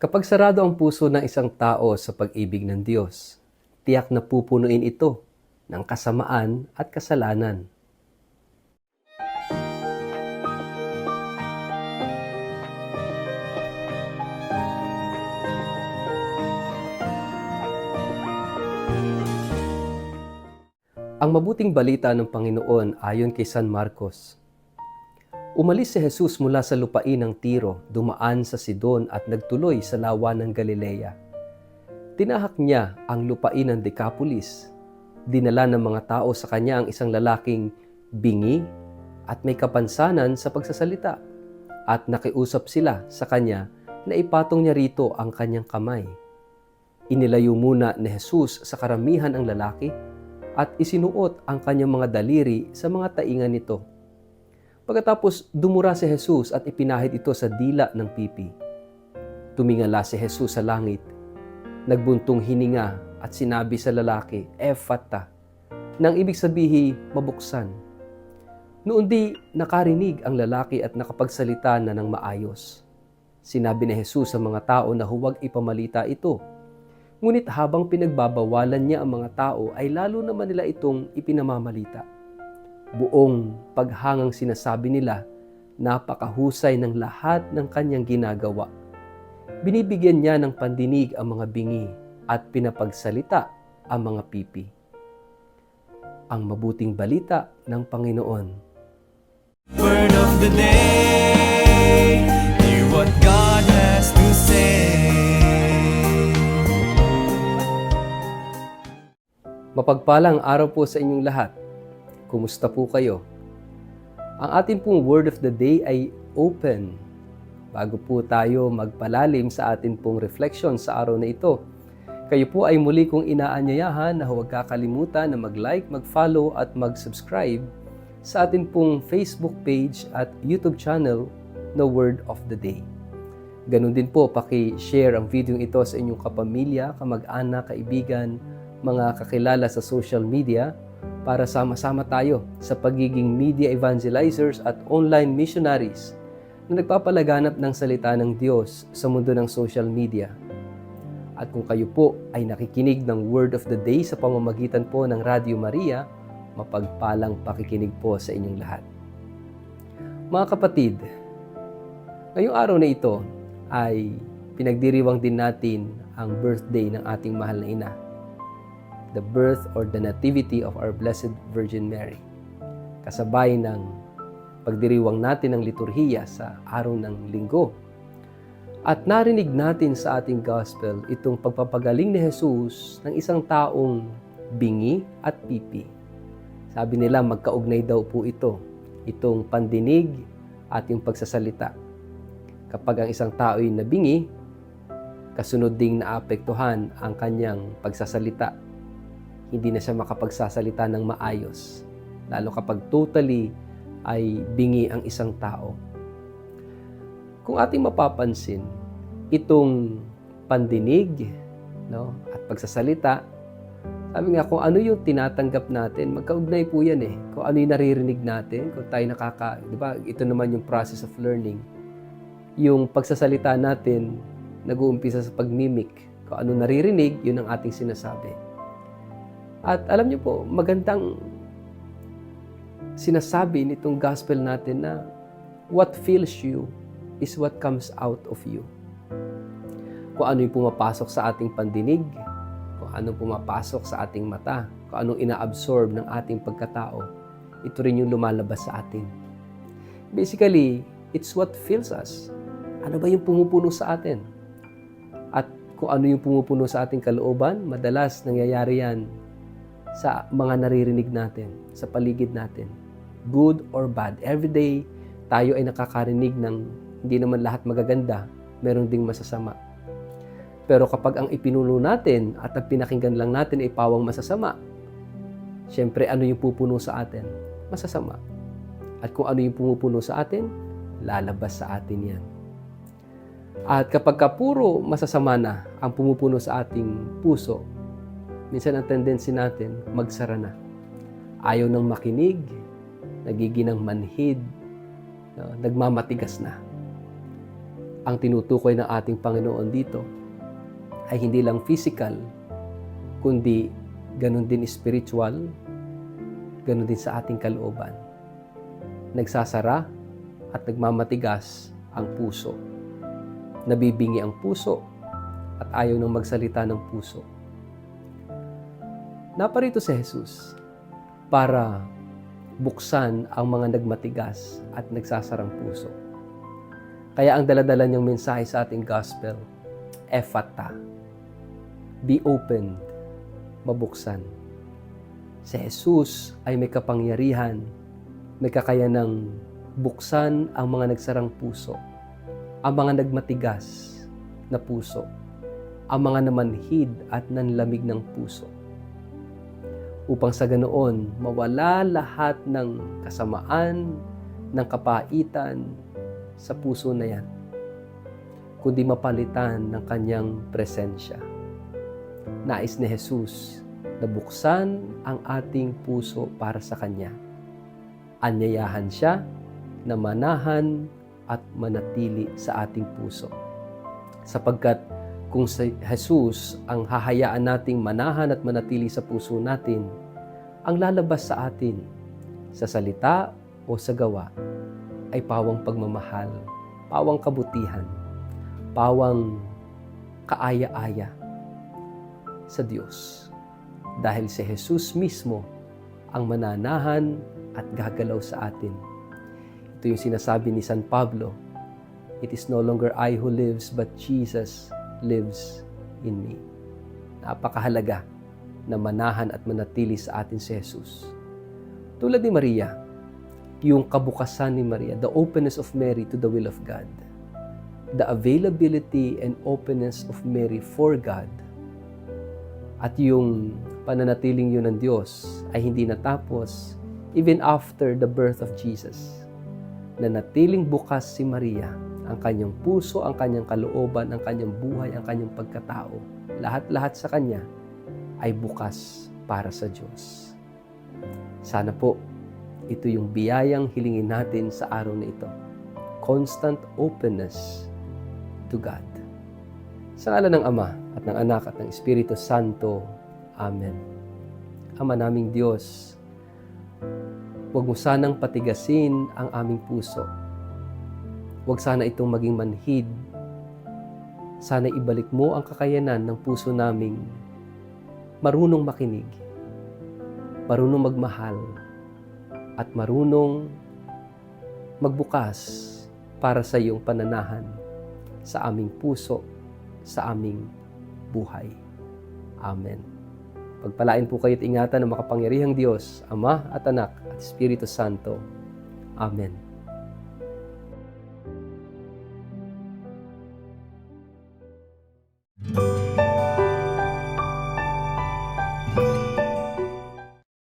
Kapag sarado ang puso ng isang tao sa pag-ibig ng Diyos, tiyak na pupunuin ito ng kasamaan at kasalanan. Ang mabuting balita ng Panginoon ayon kay San Marcos. Umalis si Jesus mula sa lupain ng Tiro, dumaan sa Sidon at nagtuloy sa lawa ng Galilea. Tinahak niya ang lupain ng Decapolis. Dinala ng mga tao sa kanya ang isang lalaking bingi at may kapansanan sa pagsasalita. At nakiusap sila sa kanya na ipatong niya rito ang kanyang kamay. Inilayo muna ni Jesus sa karamihan ang lalaki at isinuot ang kanyang mga daliri sa mga taingan nito. Pagkatapos dumura si Jesus at ipinahid ito sa dila ng pipi. Tumingala si Jesus sa langit, nagbuntong hininga at sinabi sa lalaki, Ephata, nang ibig sabihin mabuksan. Noon di nakarinig ang lalaki at nakapagsalita na ng maayos. Sinabi ni Jesus sa mga tao na huwag ipamalita ito. Ngunit habang pinagbabawalan niya ang mga tao ay lalo naman nila itong ipinamamalita. Buong paghangang sinasabi nila, napakahusay ng lahat ng kanyang ginagawa. Binibigyan niya ng pandinig ang mga bingi at pinapagsalita ang mga pipi. Ang mabuting balita ng Panginoon. Word of the day, hear what God has to say. Mapagpalang araw po sa inyong lahat. Kumusta po kayo? Ang ating pong word of the day ay open. Bago po tayo magpalalim sa ating pong reflection sa araw na ito, kayo po ay muli kong inaanyayahan na huwag kakalimutan na mag-like, mag-follow at mag-subscribe sa ating pong Facebook page at YouTube channel na Word of the Day. Ganun din po, paki-share ang video ito sa inyong kapamilya, kamag-anak, kaibigan, mga kakilala sa social media para sama-sama tayo sa pagiging media evangelizers at online missionaries na nagpapalaganap ng salita ng Diyos sa mundo ng social media. At kung kayo po ay nakikinig ng Word of the Day sa pamamagitan po ng Radio Maria, mapagpalang pakikinig po sa inyong lahat. Mga kapatid, ngayong araw na ito ay pinagdiriwang din natin ang birthday ng ating mahal na ina, the birth or the nativity of our Blessed Virgin Mary. Kasabay ng pagdiriwang natin ng liturhiya sa araw ng linggo. At narinig natin sa ating gospel itong pagpapagaling ni Jesus ng isang taong bingi at pipi. Sabi nila magkaugnay daw po itong pandinig at yung pagsasalita. Kapag ang isang tao ay nabingi, kasunod ding naapektuhan ang kanyang pagsasalita. Hindi na siya makapagsasalita ng maayos, lalo kapag totally ay bingi ang isang tao. Kung ating mapapansin, itong pandinig at pagsasalita, sabi nga kung ano yung tinatanggap natin, magkaugnay po yan eh. Kung ano yung naririnig natin, kung tayo di ba, ito naman yung process of learning. Yung pagsasalita natin, nag-uumpisa sa pagmimik. Kung ano naririnig, yun ang ating sinasabi. At alam niyo po, magandang sinasabi nitong gospel natin na what fills you is what comes out of you. Kung ano yung pumapasok sa ating pandinig, kung anong pumapasok sa ating mata, kung anong ina-absorb ng ating pagkatao, ito rin yung lumalabas sa atin. Basically, it's what fills us. Ano ba yung pumupuno sa atin? At kung ano yung pumupuno sa ating kalooban, madalas nangyayari yan sa mga naririnig natin, sa paligid natin. Good or bad. Every day, tayo ay nakakarinig ng hindi naman lahat magaganda, meron ding masasama. Pero kapag ang ipinuno natin at ang pinakinggan lang natin ay pawang masasama, syempre ano yung pupuno sa atin? Masasama. At kung ano yung pumupuno sa atin, lalabas sa atin yan. At kapag puro masasama na ang pumupuno sa ating puso, minsan ang tendency natin, magsara na. Ayaw nang makinig, nagiginang manhid, nagmamatigas na. Ang tinutukoy ng ating Panginoon dito ay hindi lang physical, kundi ganun din spiritual, ganun din sa ating kalooban. Nagsasara at nagmamatigas ang puso. Nabibingi ang puso at ayaw nang magsalita ng puso. Naparito si Jesus para buksan ang mga nagmatigas at nagsasarang puso. Kaya ang daladala niyang mensahe sa ating gospel, Ephata, be opened, mabuksan. Si Jesus ay may kapangyarihan, may kakayanang buksan ang mga nagsarang puso, ang mga nagmatigas na puso, ang mga namanhid at nanlamig ng puso. Upang sa ganoon, mawala lahat ng kasamaan, ng kapaitan sa puso na yan, kundi mapalitan ng kanyang presensya. Nais ni Jesus na buksan ang ating puso para sa Kanya. Anyayahan siya na manahan at manatili sa ating puso. Sapagkat kung si Jesus ang hahayaan nating manahan at manatili sa puso natin, ang lalabas sa atin sa salita o sa gawa ay pawang pagmamahal, pawang kabutihan, pawang kaaya-aya sa Diyos. Dahil si Jesus mismo ang mananahan at gagalaw sa atin. Ito yung sinasabi ni San Pablo, "It is no longer I who lives, but Jesus lives in me." Napakahalaga na manahan at manatili sa atin si Jesus. Tulad ni Maria, yung kabukasan ni Maria, the openness of Mary to the will of God, the availability and openness of Mary for God, at yung pananatiling yun ng Diyos ay hindi natapos even after the birth of Jesus. Nanatiling bukas si Maria, ang kanyang puso, ang kanyang kalooban, ang kanyang buhay, ang kanyang pagkatao. Lahat-lahat sa kanya ay bukas para sa Diyos. Sana po, ito yung biyayang hilingin natin sa araw na ito. Constant openness to God. Sa ngalan ng Ama at ng Anak at ng Espiritu Santo. Amen. Ama naming Diyos, huwag mo sanang patigasin ang aming puso. Huwag sana itong maging manhid. Sana ibalik mo ang kakayanan ng puso naming marunong makinig, marunong magmahal, at marunong magbukas para sa iyong pananahan sa aming puso, sa aming buhay. Amen. Pagpalain po kayo at ingatan ng makapangyarihang Diyos, Ama at Anak at Espiritu Santo. Amen.